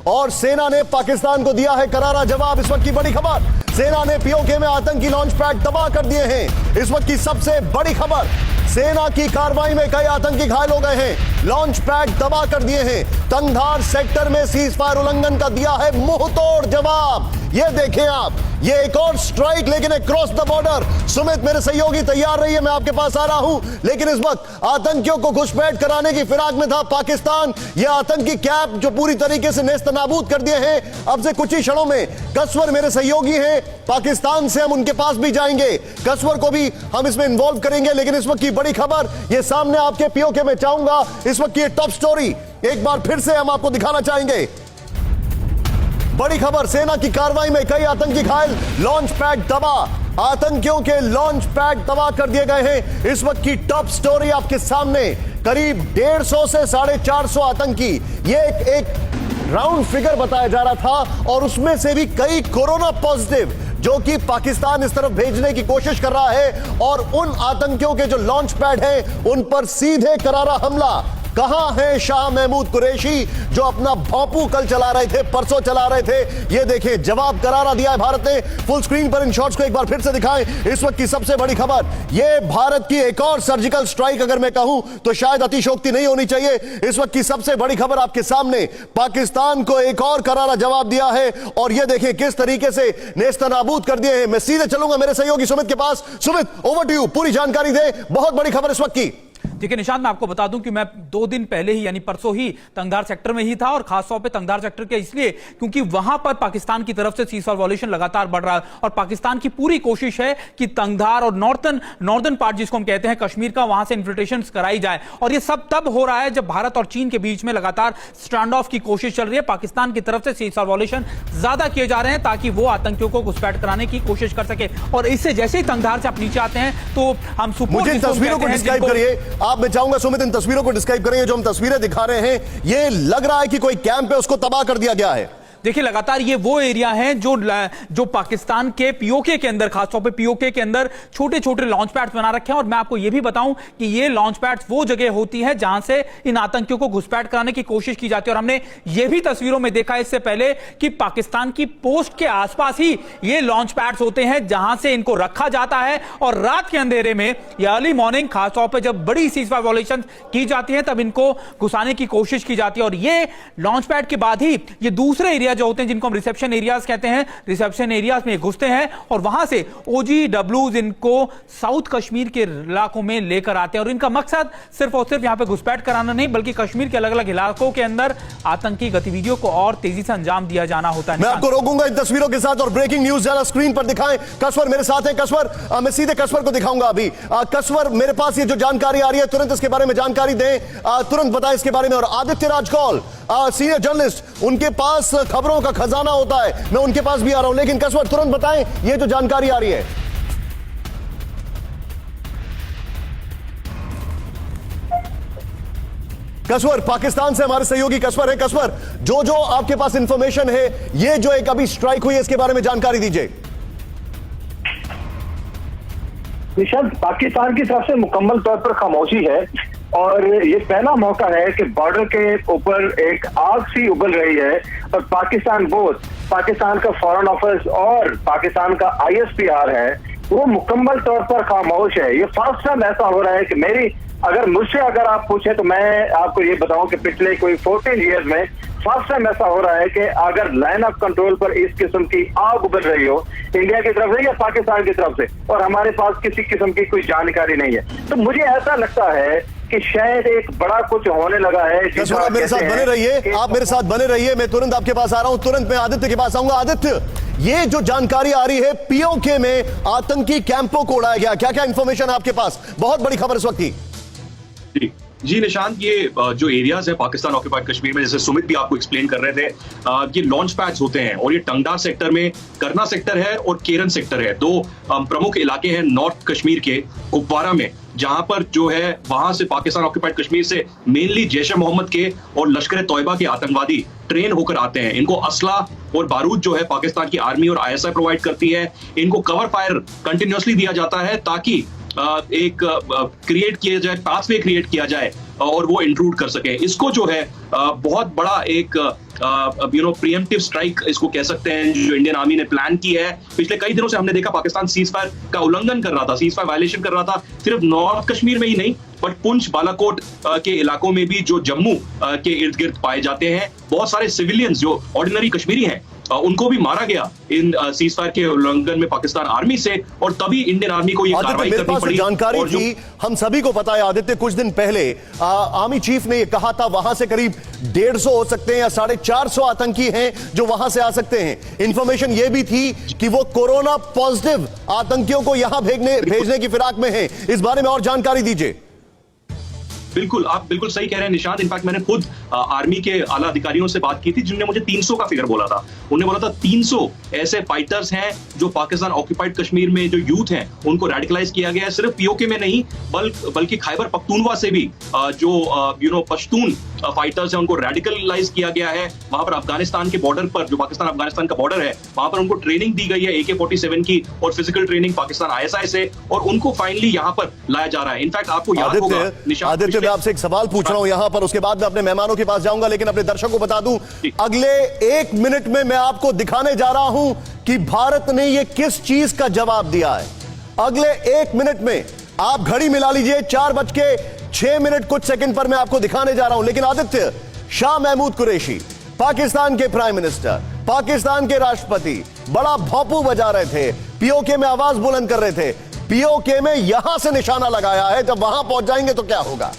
और सेना ने पाकिस्तान को दिया है करारा जवाब। इस वक्त की बड़ी खबर, सेना ने पीओके में आतंकी लॉन्च पैड तबाह कर दिए हैं। इस वक्त की सबसे बड़ी खबर, सेना की कार्रवाई में कई आतंकी घायल हो गए हैं, लॉन्च पैड तबाह कर दिए हैं। तंगधार सेक्टर में सीज फायर उल्लंघन का दिया है मुंह तोड़ जवाब। ये देखें आप, ये एक और स्ट्राइक लेकिन क्रॉस द बॉर्डर। सुमित मेरे सहयोगी तैयार रहिए, मैं आपके पास आ रहा हूं। लेकिन इस वक्त आतंकियों को घुसपैठ कराने की फिराक में था पाकिस्तान। ये आतंकी कैंप जो पूरी तरीके से नेस्तनाबूद कर दिए हैं। अब से कुछ ही क्षणों में कसवर मेरे सहयोगी हैं पाकिस्तान से, हम उनके पास भी जाएंगे, कसवर को भी हम इसमें इन्वॉल्व करेंगे। लेकिन इस वक्त की बड़ी खबर, ये सामने आपके पीओके में चाहूंगा इस वक्त की ये टॉप स्टोरी एक बार फिर से हम आपको दिखाना चाहेंगे। बड़ी खबर, सेना की कार्रवाई में कई आतंकी घायल, लॉन्च पैड तबाह। आतंकियों के लॉन्च पैड तबाह कर दिए गए हैं। इस वक्त की टॉप स्टोरी आपके सामने, करीब 150 से 450 आतंकी, ये एक राउंड फिगर बताया जा रहा था, और उसमें से भी कई कोरोना पॉजिटिव जो कि पाकिस्तान इस तरफ भेजने की कोशिश कर रहा है। और उन आतंकियों के जो लॉन्च पैड हैं उन पर सीधे करारा हमला। कहां है शाह महमूद कुरैशी जो अपना भोंपू कल चला रहे थे, परसों चला रहे थे। ये देखिए, जवाब करारा दिया है भारत ने। फुल स्क्रीन पर इन शॉट्स को एक बार फिर से दिखाएं। इस वक्त की सबसे बड़ी खबर, ये भारत की एक और सर्जिकल स्ट्राइक अगर मैं कहूं तो शायद अतिशोक्ति नहीं होनी चाहिए। इस वक्त की सबसे बड़ी खबर आपके सामने, पाकिस्तान को एक और करारा जवाब दिया है। और ये देखिए किस तरीके से नेस्तनाबूद कर दिए हैं। मैं सीधे चलूंगा मेरे सहयोगी सुमित के पास। सुमित, ओवर टू यू, पूरी जानकारी दे, बहुत बड़ी खबर इस वक्त की। देखिए निशांत, मैं आपको बता दूं कि मैं 2 दिन पहले ही यानी परसों ही तंगधार सेक्टर में ही था, और खासतौर पे तंगधार सेक्टर के इसलिए क्योंकि वहां पर पाकिस्तान की तरफ से सीज फायर वायलेशन लगातार बढ़ रहा है। और पाकिस्तान की पूरी कोशिश है कि तंगधार और नॉर्दर्न पार्ट जिसको हम कहते हैं कश्मीर का, वहां से इन्फिल्ट्रेशन कराई जाए। और ये सब तब हो रहा है जब भारत और चीन के बीच में लगातार स्टैंड ऑफ की कोशिश चल रही है। पाकिस्तान की तरफ से सीज फायर वायलेशन ज्यादा किए जा रहे हैं ताकि वो आतंकियों को घुसपैठ कराने की कोशिश कर सके। और इससे जैसे ही तंगधार से आप नीचे आते हैं तो हम मुझे तस्वीरों को डिस्क्राइब करिए आप, मैं चाहूंगा सुमित इन तस्वीरों को डिस्क्राइब करें। जो हम तस्वीरें दिखा रहे हैं, ये लग रहा है कि कोई कैंप है, उसको तबाह कर दिया गया है। देखिए लगातार ये वो एरिया है जो पाकिस्तान के पीओके के अंदर, खासतौर पे पीओके के अंदर छोटे छोटे लॉन्च पैड्स बना रखे हैं। और मैं आपको ये भी बताऊं कि ये लॉन्च पैड्स वो जगह होती है जहां से इन आतंकियों को घुसपैठ कराने की कोशिश की जाती है। और हमने ये भी तस्वीरों में देखा इससे पहले कि पाकिस्तान की पोस्ट के आसपास ही ये लॉन्च पैड्स होते हैं जहां से इनको रखा जाता है। और रात के अंधेरे में या अर्ली मॉर्निंग, खासतौर पर जब बड़ी सीज फायर वायलेशन की जाती है, तब इनको घुसाने की कोशिश की जाती है। और ये लॉन्च पैड के बाद ही ये दूसरे एरिया जो होते हैं जिनको हम रिसेप्शन एरियाज कहते हैं, रिसेप्शन एरियाज में घुसते हैं और वहां से OGWs इनको साउथ कश्मीर के इलाकों में लेकर आते हैं। और इनका मकसद सिर्फ और सिर्फ यहां पे घुसपैठ कराना नहीं, बल्कि कश्मीर के अलग अलग इलाकों के अंदर आतंकी गतिविधियों को और तेजी से अंजाम दिया जाना होता है। मैं आपको रोकूंगा इन तस्वीरों के साथ, और ब्रेकिंग न्यूज जरा स्क्रीन पर दिखाएं। कसवर मेरे साथ है। कसवर, मैं सीधे कसवर को दिखाऊंगा अभी। कसवर, मेरे पास ये जो जानकारी आ रही है तुरंत इसके बारे में जानकारी दें, तुरंत बताएं इसके बारे में। और आदित्य राज कौल, सीनियर जर्नलिस्ट, उनके पास खबरों का खजाना होता है, मैं उनके पास भी आ रहा हूं। लेकिन कसवर तुरंत बताएं ये जो जानकारी आ रही है। कसवर, पाकिस्तान से हमारे सहयोगी कसवर है। कसवर, जो आपके पास इंफॉर्मेशन है, ये जो एक अभी स्ट्राइक हुई है, इसके बारे में जानकारी दीजिए। निशांत, पाकिस्तान की तरफ से मुकम्मल तौर पर खामोशी है, और ये पहला मौका है कि बॉर्डर के ऊपर एक आग सी उबल रही है। और पाकिस्तान का फॉरेन ऑफिस और पाकिस्तान का ISPR है, वो मुकम्मल तौर पर खामोश है। ये फर्स्ट टाइम ऐसा हो रहा है कि मुझसे अगर आप पूछे तो मैं आपको ये बताऊं कि पिछले कोई 14 ईयर्स में फर्स्ट टाइम ऐसा हो रहा है कि अगर लाइन ऑफ कंट्रोल पर इस किस्म की आग उबल रही हो इंडिया की तरफ से या पाकिस्तान की तरफ से, और हमारे पास किसी किस्म की कोई जानकारी नहीं है, तो मुझे ऐसा लगता है कि शायद एक बड़ा कुछ होने लगा है। आप मेरे साथ बने रहिए, आप मेरे साथ बने रहिए, मैं तुरंत आपके पास आ रहा हूं। तुरंत मैं आदित्य के पास आऊंगा। आदित्य, ये जो जानकारी आ रही है पीओके में आतंकी कैंपों को उड़ाया गया, क्या क्या इंफॉर्मेशन है आपके पास? बहुत बड़ी खबर इस वक्त की। जी निशांत, ये जो एरियाज है पाकिस्तान ऑक्यूपाइड कश्मीर में, जैसे सुमित भी आपको एक्सप्लेन कर रहे थे, ये लॉन्च पैड्स होते हैं। और ये टंगधार सेक्टर में करना सेक्टर है और केरन सेक्टर है, दो प्रमुख इलाके हैं नॉर्थ कश्मीर के कुपवारा में, जहां पर जो है वहां से पाकिस्तान ऑक्यूपाइड कश्मीर से मेनली जैश ए मोहम्मद के और लश्कर तौयबा के आतंकवादी ट्रेन होकर आते हैं। इनको असला और बारूद जो है पाकिस्तान की आर्मी और ISI प्रोवाइड करती है। इनको कवर फायर कंटिन्यूसली दिया जाता है ताकि एक क्रिएट किया जाए, पाथवे क्रिएट किया जाए और वो इंट्रूड कर सके। इसको जो है बहुत बड़ा एक प्रीएम्प्टिव स्ट्राइक इसको कह सकते हैं, जो इंडियन आर्मी ने प्लान की है। पिछले कई दिनों से हमने देखा पाकिस्तान सीज फायर का उल्लंघन कर रहा था, सीज फायर वायलेशन कर रहा था, सिर्फ नॉर्थ कश्मीर में ही नहीं बट पुंछ बालाकोट के इलाकों में भी, जो जम्मू के इर्द गिर्द पाए जाते हैं। बहुत सारे सिविलियंस जो ऑर्डिनरी कश्मीरी हैं उनको भी मारा गया इन सीज फायर के उल्लंघन में पाकिस्तान आर्मी से, और तभी इंडियन आर्मी को यह कार्रवाई करनी पड़ी। जानकारी थी, हम सभी को पता है आदित्य, कुछ दिन पहले आर्मी चीफ ने यह कहा था वहां से करीब 150 हो सकते हैं या 450 आतंकी हैं जो वहां से आ सकते हैं। इंफॉर्मेशन यह भी थी कि वो कोरोना पॉजिटिव आतंकियों को यहां भेजने की फिराक में हैं। इस बारे में और जानकारी दीजिए। बिल्कुल, आप बिल्कुल सही कह रहे हैं निशांत। इनफैक्ट मैंने खुद आर्मी के आला अधिकारियों से बात की थी जिन्होंने मुझे 300 का फिगर बोला था। उन्होंने बोला था 300 ऐसे फाइटर्स हैं जो पाकिस्तान ऑक्यूपाइड कश्मीर में जो यूथ हैं उनको रेडिकलाइज किया गया है। सिर्फ पीओके में नहीं बल्कि खैबर पख्तूनवा से भी जो पश्तून फाइटर्स हैं उनको रेडिकलाइज किया गया है। वहां पर अफगानिस्तान के बॉर्डर पर, जो पाकिस्तान अफगानिस्तान का बॉर्डर है, वहां पर उनको ट्रेनिंग दी गई है AK-47 की और फिजिकल ट्रेनिंग पाकिस्तान ISI से, और उनको फाइनली यहां पर लाया जा रहा है। इनफैक्ट आपको याद होगा आदित्य, मैं आपसे एक सवाल पूछ रहा हूं यहां पर, उसके बाद मैं अपने मेहमानों के पास जाऊंगा, लेकिन अपने दर्शकों को बता दूं अगले 1 मिनट में मैं आपको दिखाने जा रहा हूं कि भारत ने यह किस चीज का जवाब दिया है। अगले 1 मिनट में आप घड़ी मिला लीजिए, 4:06 कुछ सेकंड पर मैं आपको दिखाने जा रहा हूं। लेकिन आदित्य, शाह महमूद कुरैशी, पाकिस्तान के प्राइम मिनिस्टर, पाकिस्तान के राष्ट्रपति बड़ा भौंपू बजा रहे थे, पीओके में आवाज बुलंद कर रहे थे। पीओके में यहां से निशाना लगाया है, जब वहां पहुंच जाएंगे तो क्या होगा?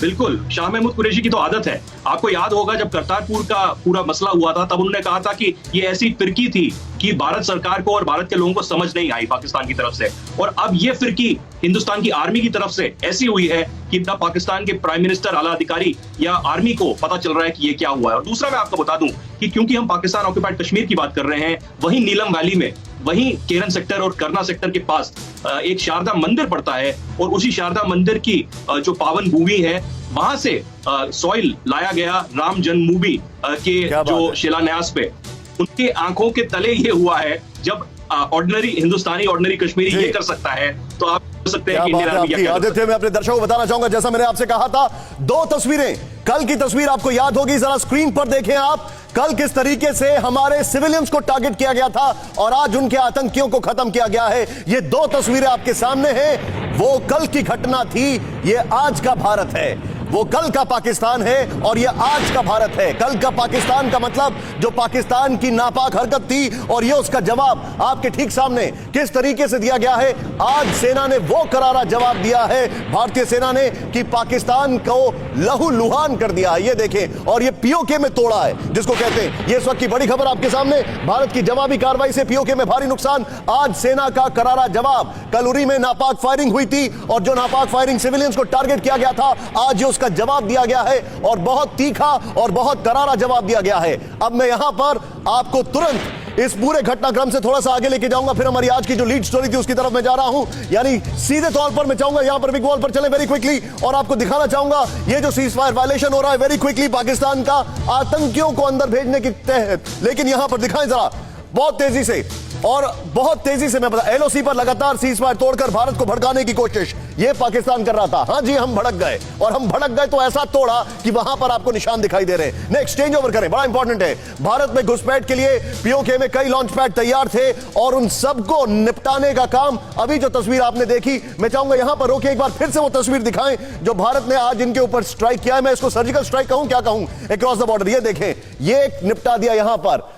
बिल्कुल, शाह महमूद कुरैशी की तो आदत है। आपको याद होगा जब करतारपुर का पूरा मसला हुआ था, तब उन्होंने कहा था कि ये ऐसी फिरकी थी कि भारत सरकार को और भारत के लोगों को समझ नहीं आई पाकिस्तान की तरफ से। और अब ये फिरकी हिंदुस्तान की आर्मी की तरफ से ऐसी हुई है कि ना पाकिस्तान के प्राइम मिनिस्टर, आला अधिकारी या आर्मी को पता चल रहा है कि ये क्या हुआ है। और दूसरा मैं आपको बता दूं कि क्योंकि हम पाकिस्तान ऑक्यूपाइड कश्मीर की बात कर रहे हैं, वहीं नीलम वैली में, वहीं केरन सेक्टर और करना सेक्टर के पास एक शारदा मंदिर पड़ता है, और उसी शारदा मंदिर की जो पावन भूमि है वहां से सॉइल लाया गया राम जन्मभूमि के जो शिलान्यास पे। उनके आंखों के तले ये हुआ है। जब ऑर्डिनरी हिंदुस्तानी, ऑर्डिनरी कश्मीरी ये कर सकता है, तो आप कर सकते हैं कि इंडियन आर्मी क्या कर सकती है। आदित्य, मैं अपने दर्शकों को बताना चाहूंगा, जैसा मैंने आपसे कहा था, 2 तस्वीरें, कल की तस्वीर आपको याद होगी, जरा स्क्रीन पर देखें आप। कल किस तरीके से हमारे सिविलियंस को टारगेट किया गया था और आज उनके आतंकियों को खत्म किया गया है। ये 2 तस्वीरें आपके सामने हैं। वो कल की घटना थी, ये आज का भारत है। वो कल का पाकिस्तान है और ये आज का भारत है। कल का पाकिस्तान का मतलब जो पाकिस्तान की नापाक हरकत थी, और ये उसका जवाब आपके ठीक सामने किस तरीके से दिया गया है। आज सेना ने वो करारा जवाब दिया है, भारतीय सेना ने, कि पाकिस्तान को लहूलुहान कर दिया है। ये देखें, और ये पीओके में तोड़ा है, जिसको कहते हैं। ये इस वक्त की बड़ी खबर आपके सामने, भारत की जवाबी कार्रवाई से पीओके में भारी नुकसान, आज सेना का करारा जवाब। कल उरी में नापाक फायरिंग हुई थी और जो नापाक फायरिंग सिविलियंस को टारगेट किया गया था, आज उसका जवाब दिया गया है, और बहुत तीखा और बहुत करारा जवाब दिया गया है। अब मैं यहां पर आपको तुरंत इस पूरे घटनाक्रम से थोड़ा सा आगे लेके जाऊंगा, फिर हमारी आज की जो लीड स्टोरी थी उसकी तरफ मैं जा रहा हूं। यानी सीधे तौर पर मैं चाहूंगा यहां पर बिग वॉल पर चलें वेरी क्विकली, और आपको दिखाना चाहूंगा ये जो सीज फायर वायलेशन हो रहा है वेरी क्विकली पाकिस्तान का आतंकियों को अंदर भेजने के तहत। लेकिन यहां पर दिखाएं जरा बहुत तेजी से, और बहुत तेजी से मैं बता, LOC पर लगातार सीज फायर तोड़कर भारत को भड़काने की कोशिश ये पाकिस्तान कर रहा था। हां जी, हम भड़क गए, और हम भड़क गए तो ऐसा तोड़ा कि वहां पर आपको निशान दिखाई दे रहे हैं। नेक्स्ट, चेंज ओवर करें, बड़ा इंपॉर्टेंट है। भारत में घुसपैठ के लिए पीओके में कई लॉन्च पैड तैयार थे, और उन सबको निपटाने का काम, अभी जो तस्वीर आपने देखी, मैं चाहूंगा यहां पर रोके, एक बार फिर से वो तस्वीर दिखाएं जो भारत ने आज इनके ऊपर स्ट्राइक किया है। मैं इसको सर्जिकल स्ट्राइक कहूं, क्या कहूं, अक्रॉस द बॉर्डर। ये देखें, ये निपटा दिया यहां पर।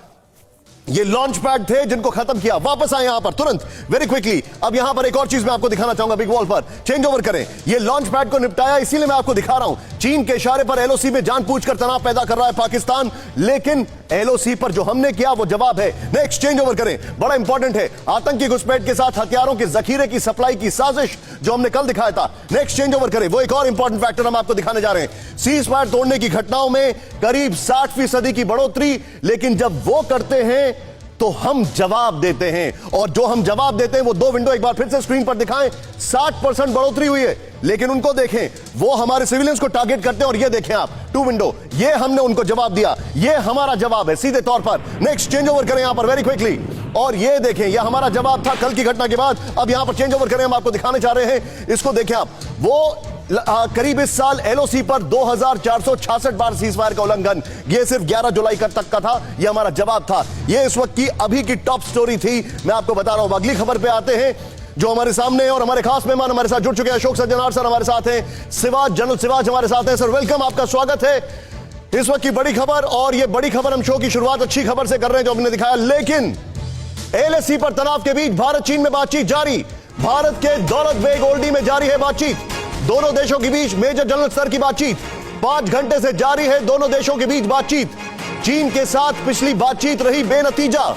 ये लॉन्च पैड थे जिनको खत्म किया। वापस आए यहां पर तुरंत वेरी क्विकली। अब यहां पर एक और चीज मैं आपको दिखाना चाहूंगा बिग वॉल पर, चेंज ओवर करें। ये लॉन्च पैड को निपटाया, इसीलिए मैं आपको दिखा रहा हूं। चीन के इशारे पर LOC में जानबूझकर तनाव पैदा कर रहा है पाकिस्तान, लेकिन LOC पर जो हमने किया वो जवाब है। नेक्स्ट, चेंज ओवर करें, बड़ा इंपॉर्टेंट है। आतंकी घुसपैठ के साथ हथियारों के जखीरे की सप्लाई की साजिश जो हमने कल दिखाया था। नेक्स्ट, चेंज ओवर करें, वो एक और इंपॉर्टेंट फैक्टर हम आपको दिखाने जा रहे हैं। सीज फायर तोड़ने की घटनाओं में करीब 60% की बढ़ोतरी, लेकिन जब वो करते हैं तो हम जवाब देते हैं, और जो हम जवाब देते हैं वो 2 विंडो एक बार फिर से स्क्रीन पर दिखाएं। 60% बढ़ोतरी हुई है, लेकिन उनको देखें, वो हमारे सिविलियंस को टारगेट करते हैं, और ये देखें आप 2 विंडो, ये हमने उनको जवाब दिया, ये हमारा जवाब है सीधे तौर पर। नेक्स्ट, चेंज ओवर करें यहां पर वेरी क्विकली, और ये देखें, ये हमारा जवाब था कल की घटना के बाद। अब यहां पर चेंज ओवर करें, हम आपको दिखाने जा रहे हैं, इसको देखें आप। वो करीब इस साल एलओसी पर 2466 बार सीजफायर का उल्लंघन, यह सिर्फ 11 जुलाई तक का था। यह हमारा जवाब था। यह इस वक्त की अभी की टॉप स्टोरी थी, मैं आपको बता रहा हूं। अगली खबर पे आते हैं जो हमारे सामने है और हमारे खास मेहमान हमारे साथ जुड़ चुके हैं। अशोक सज्जनार सर हमारे साथ हैं, सिवाज जनरल सिवाज हमारे साथ हैं। सर वेलकम, आपका स्वागत है। इस वक्त की बड़ी खबर, और यह बड़ी खबर हम शो की शुरुआत अच्छी खबर से कर रहे हैं जो हमने दिखाया, लेकिन एलएसी पर तनाव के बीच भारत चीन में बातचीत जारी। भारत के दौलत बेग ओल्डी में जारी है बातचीत। दोनों देशों के बीच मेजर जनरल स्तर की बातचीत 5 घंटे से जारी है। दोनों देशों के बीच बातचीत। चीन के साथ पिछली बातचीत रही बेनतीजा।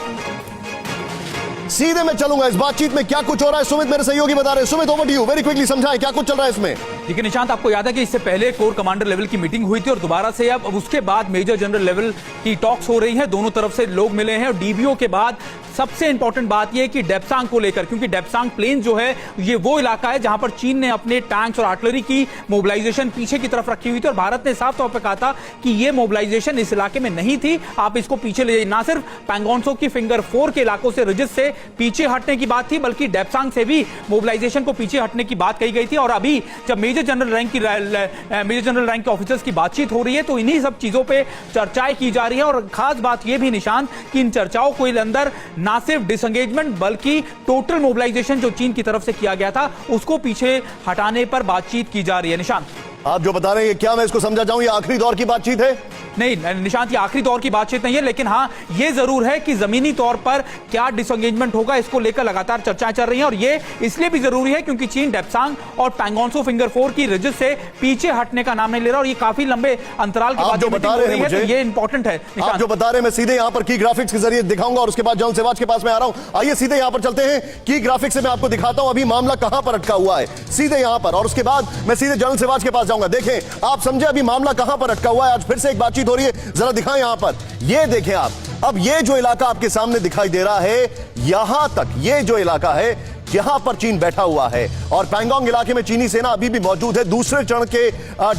सीधे मैं चलूंगा इस बातचीत में क्या कुछ हो रहा है। सुमित मेरे सहयोगी बता रहे हैं। Sumit, over to you, very quickly समझाएं क्या कुछ चल रहा है इसमें। देखिए निशांत, आपको याद है कि इससे पहले कोर कमांडर लेवल की मीटिंग हुई थी और दोबारा से अब उसके बाद मेजर जनरल लेवल की टॉक्स हो रही हैं। दोनों तरफ से लोग मिले हैं और डीबीओ के बाद सबसे इंपॉर्टेंट बात यह है कि डेप्सांग को लेकर, क्योंकि डेप्सांग प्लेन जो है ये वो इलाका है जहां पर चीन ने अपने टैंक्स और आर्टिलरी की मोबिलाइजेशन पीछे की तरफ रखी हुई थी और भारत ने साफ तौर पर कहा था कि ये मोबिलाइजेशन इस इलाके में नहीं थी, आप इसको पीछे ले जाइए। ना सिर्फ पैंगोंगसो की फिंगर 4 के इलाकों से रिजिस से पीछे हटने की बात थी, बल्कि डेप्सांग से भी मोबिलाइजेशन को पीछे हटने की बात कही गई थी। और अभी जब मेजर जनरल रैंक के ऑफिसर्स की बातचीत हो रही है तो इन्हीं सब चीजों पे चर्चाएं की जा रही है। और खास बात यह भी निशांत कि इन चर्चाओं को अंदर ना सिर्फ डिसएंगेजमेंट बल्कि टोटल मोबिलाइजेशन जो चीन की तरफ से किया गया था उसको पीछे हटाने पर बातचीत की जा रही है। निशांत, आप जो बता रहे हैं क्या मैं इसको समझा जाऊं, ये आखिरी दौर की बातचीत है? नहीं निशांत, ये आखिरी दौर की बातचीत नहीं है, लेकिन हाँ ये जरूर है कि जमीनी तौर पर क्या डिसएंगेजमेंट होगा इसको लेकर लगातार चर्चाएं चल रही हैं। और ये इसलिए भी जरूरी है क्योंकि चीन डेप्सांग और पैंगोंगसो फिंगर 4 की रिजिस से पीछे हटने का नाम नहीं ले रहा और ये काफी लंबे अंतराल के बाद जो बता रहे हैं तो ये इंपॉर्टेंट है। आप जो बता रहे हैं मैं सीधे यहां पर की ग्राफिक्स के जरिए दिखाऊंगा और उसके बाद जनरल सिवाज के पास में आ रहा हूं। आइए सीधे यहां पर चलते हैं, की ग्राफिक्स से मैं आपको दिखाता हूं अभी मामला कहां पर अटका हुआ है, सीधे यहां पर। और उसके बाद मैं सीधे जनरल सिवाज के पास जाऊंगा। देखें, आप समझे अभी मामला कहां पर अटका हुआ है। आज फिर से एक बातचीत हो रही है, जरा दिखाएं यहां पर। ये देखें आप, अब ये जो इलाका आपके सामने दिखाई दे रहा है, यहां तक ये जो इलाका है यहां पर चीन बैठा हुआ है और पैंगोंग इलाके में चीनी सेना अभी भी मौजूद है। दूसरे चरण के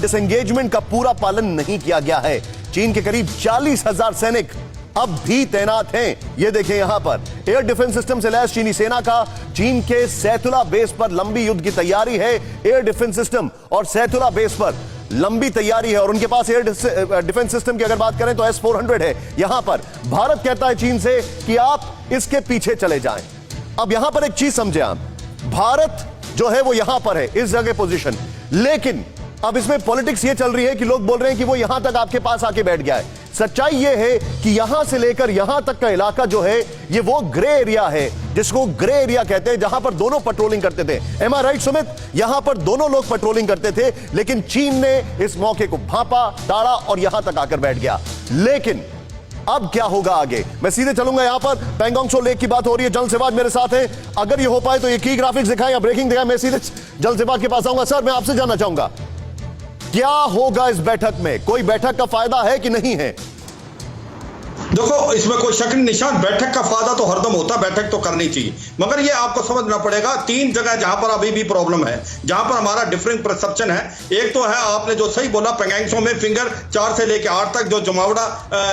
डिसएंगेजमेंट का पूरा पालन नहीं किया गया है। चीन के करीब 40,000 सैनिक अब भी तैनात हैं। ये देखें यहां पर एयर डिफेंस सिस्टम से लैस चीनी सेना का चीन के सैतुला बेस पर लंबी युद्ध की तैयारी है। एयर डिफेंस सिस्टम और सैतुला बेस पर लंबी तैयारी है और उनके पास एयर डिफेंस सिस्टम की अगर बात करें तो S-400 है। यहां पर भारत कहता है चीन से कि आप इसके पीछे चले जाएं। अब यहां पर एक चीज समझे आप, भारत जो है वो यहां पर है, इस जगह पोजीशन, लेकिन अब इसमें पॉलिटिक्स ये चल रही है कि लोग बोल रहे हैं कि वो यहां तक आपके पास आके बैठ गया है। सच्चाई ये है कि यहां से लेकर यहां तक का इलाका जो है ये वो ग्रे एरिया है जिसको ग्रे एरिया कहते हैं, जहां पर दोनों पेट्रोलिंग करते थे। एम आई राइट सुमित? यहां पर दोनों लोग पेट्रोलिंग करते थे, लेकिन चीन ने इस मौके को भांपा, टाड़ा और यहां तक आकर बैठ गया। लेकिन अब क्या होगा आगे, मैं सीधे चलूंगा यहां पर। पैंगोंगसो लेक की बात हो रही है, जनरल सिवाज मेरे साथ है। अगर ये हो पाए तो ये की ग्राफिक्स दिखाएं या ब्रेकिंग दिखाएं। मैं सीधे जनरल सिवाज के पास आऊंगा। सर मैं आपसे जानना चाहूंगा क्या होगा इस बैठक में, कोई बैठक का फायदा है कि नहीं है? देखो, इसमें कोई शक नहीं निशान, बैठक का फायदा तो हरदम होता है, बैठक तो करनी चाहिए, मगर ये आपको समझना पड़ेगा 3 जगह जहां पर अभी भी प्रॉब्लम है, जहां पर हमारा डिफरेंट परसेप्शन है। एक तो है आपने जो सही बोला, पैंगोंगसो में फिंगर 4 से लेकर 8 तक जो जमावड़ा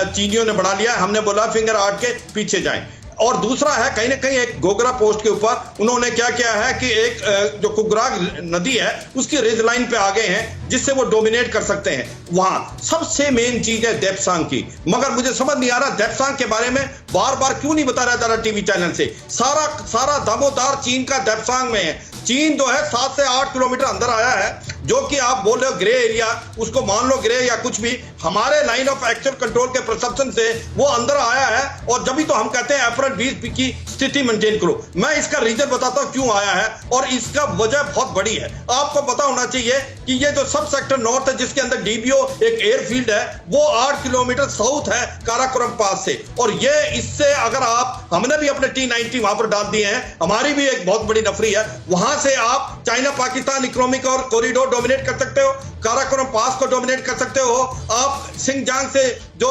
चीनियों ने बढ़ा लिया है, हमने बोला फिंगर 8 के पीछे जाएं। और दूसरा है कहीं ना कहीं एक गोगरा पोस्ट के ऊपर उन्होंने क्या किया है कि एक जो कुगराग नदी है उसकी रेज लाइन पे आ गए हैं जिससे वो डोमिनेट कर सकते हैं। वहां सबसे मेन चीज है डेप्सांग की, मगर मुझे समझ नहीं आ रहा डेप्सांग के बारे में बार बार क्यों नहीं बताया जा रहा टीवी चैनल से। सारा दामोदार चीन का डेप्सांग में है। चीन जो है 7 से 8 किलोमीटर अंदर आया है, जो कि आप बोल रहे हो ग्रे एरिया, उसको मान लो ग्रे या कुछ भी, हमारे लाइन ऑफ एक्चुअल कंट्रोल के परसेप्शन से वो अंदर आया है। और जब भी तो हम कहते हैं अफरट 20 की स्थिति मेंटेन करो। मैं इसका रीजन बताता हूं क्यों आया है और इसका वजह बहुत बड़ी है। आपको पता होना चाहिए कि ये जो सब सेक्टर नॉर्थ है जिसके अंदर डीबीओ एक एयरफील्ड है, वो 8 किलोमीटर साउथ है काराकोरम पास से। और ये इससे अगर आप, हमने भी अपने T-90 वहां पर डाल दिए हैं, हमारी भी एक बहुत बड़ी नफरी है। वहां से आप चाइना पाकिस्तान इकोनॉमिक और कॉरिडोर डोमिनेट कर सकते हो, काराकोरम पास को डोमिनेट कर सकते हो। आप सिंगजांग से जो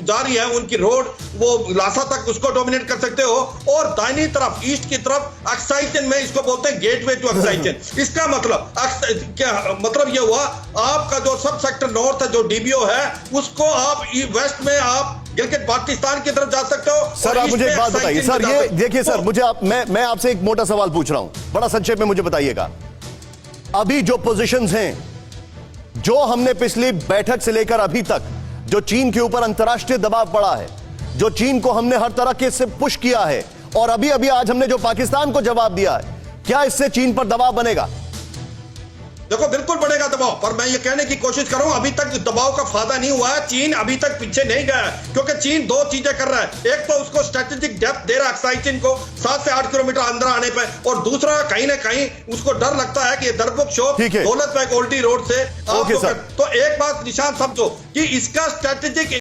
जा रही है उनकी रोड वो लासा तक उसको डोमिनेट कर सकते हो। और दाहिनी तरफ ईस्ट की तरफ अक्साइचन में इसको बोलते हैं गेटवे टू अक्साइचन। इसका मतलब क्या मतलब ये हुआ, आपका जो सब सेक्टर नॉर्थ है जो डीबीओ है उसको आप वेस्ट में आप गिलगित पाकिस्तान की तरफ जा सकते हो। सर आप मुझे एक बात बताइए सर, ये देखिए सर, मुझे मैं आपसे एक मोटा सवाल पूछ रहा हूं, बड़ा संक्षेप में मुझे बताइएगा। अभी जो पोजीशंस हैं, जो हमने पिछली बैठक से लेकर अभी तक जो चीन के ऊपर अंतर्राष्ट्रीय दबाव पड़ा है, जो चीन को हमने हर तरह के से पुश किया है, और अभी अभी आज हमने जो पाकिस्तान को जवाब दिया है, क्या इससे चीन पर दबाव बनेगा? देखो बिल्कुल बढ़ेगा दबाव, पर मैं ये कहने की कोशिश कर रहा हूं अभी तक दबाव का फायदा नहीं हुआ है। चीन अभी तक पीछे नहीं गया है, क्योंकि चीन दो चीजें कर रहा है। एक तो उसको स्ट्रेटेजिक डेप्थ दे रहा है चीन को 7 से 8 किलोमीटर अंदर आने पे, और दूसरा कहीं ना कहीं उसको डर लगता है कि ये दरपुक शो दौलत बेग ओल्डी रोड से ओके सर। तो एक बात निशान समझो कि इसका स्ट्रेटेजिक